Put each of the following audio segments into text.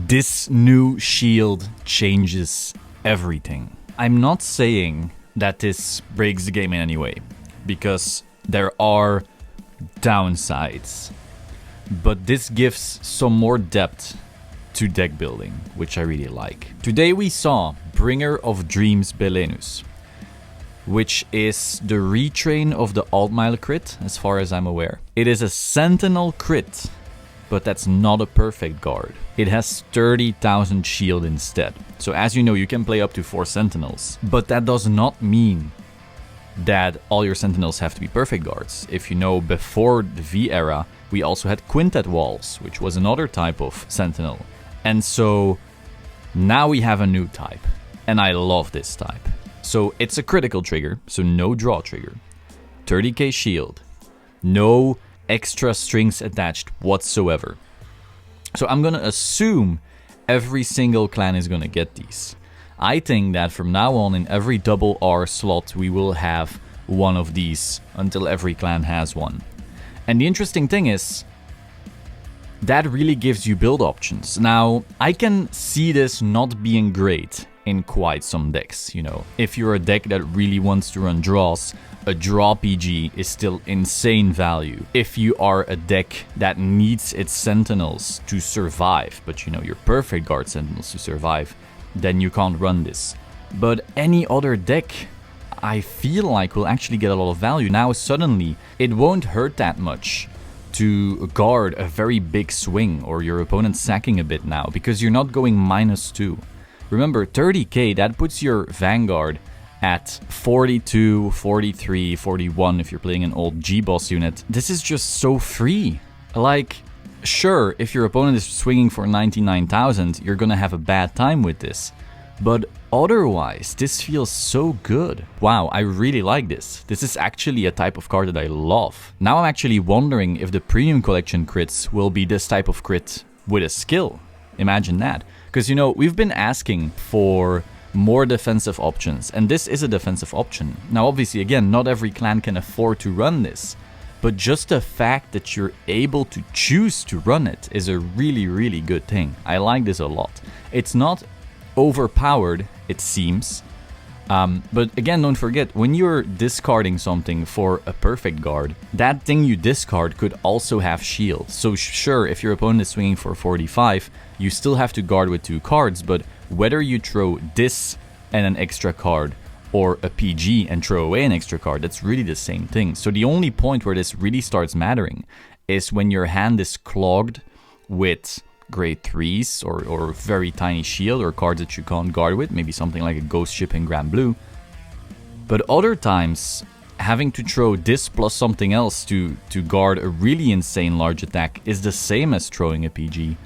This new shield changes everything. I'm not saying that this breaks the game in any way, because there are downsides. But this gives some more depth to deck building, which I really like. Today we saw Bringer of Dreams Belenus, which is the retrain of the Altmile crit, as far as I'm aware. It is a Sentinel crit, but that's not a perfect guard. It has 30,000 shield instead. So as you know, you can play up to 4 Sentinels, but that does not mean that all your Sentinels have to be perfect guards. If you know, before the V era, we also had Quintet Walls, which was another type of Sentinel. And so now we have a new type, and I love this type. So it's a critical trigger, so no draw trigger. 30k shield, no extra strings attached whatsoever. So I'm gonna assume every single clan is gonna get these. I think that from now on in every double R slot we will have one of these until every clan has one. And the interesting thing is, that really gives you build options. Now, I can see this not being great in quite some decks, you know. If you're a deck that really wants to run draws, a draw PG is still insane value. If you are a deck that needs its Sentinels to survive, but you know, your perfect guard Sentinels to survive, then you can't run this. But any other deck, I feel like, will actually get a lot of value. Now suddenly, it won't hurt that much to guard a very big swing or your opponent sacking a bit now, because you're not going -2. Remember, 30k, that puts your Vanguard at 42, 43, 41 if you're playing an old G-Boss unit. This is just so free. Like, sure, if your opponent is swinging for 99,000, you're gonna have a bad time with this. But otherwise, this feels so good. Wow, I really like this. This is actually a type of card that I love. Now I'm actually wondering if the Premium Collection crits will be this type of crit with a skill. Imagine that. Because, you know, we've been asking for more defensive options, and this is a defensive option. Now, obviously, again, not every clan can afford to run this, but just the fact that you're able to choose to run it is a really, really good thing. I like this a lot. It's not overpowered, it seems, but again, don't forget, when you're discarding something for a perfect guard, that thing you discard could also have shield. So sure, if your opponent is swinging for 45, you still have to guard with 2 cards, but whether you throw this and an extra card or a PG and throw away an extra card, that's really the same thing. So the only point where this really starts mattering is when your hand is clogged with grade 3s or very tiny shield or cards that you can't guard with, maybe something like a Ghost Ship in Grand Blue. But other times, having to throw this plus something else to guard a really insane large attack is the same as throwing a PG.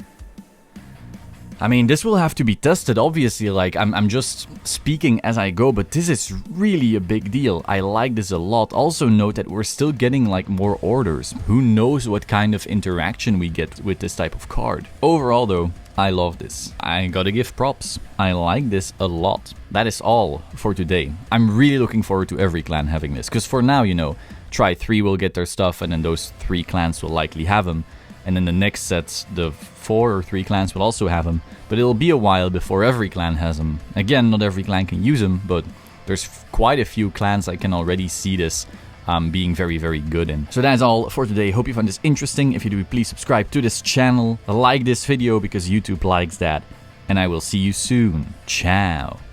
I mean, this will have to be tested, obviously, like, I'm just speaking as I go, but this is really a big deal. I like this a lot. Also note that we're still getting, like, more orders. Who knows what kind of interaction we get with this type of card. Overall, though, I love this. I gotta give props. I like this a lot. That is all for today. I'm really looking forward to every clan having this, because for now, you know, Try 3 will get their stuff, and then those 3 clans will likely have them. And then the next set, the 4 or 3 clans will also have them, but it'll be a while before every clan has them. Again, not every clan can use them, but there's quite a few clans I can already see this being very, very good in. So that's all for today. Hope you found this interesting. If you do, please subscribe to this channel, like this video because YouTube likes that, and I will see you soon. Ciao.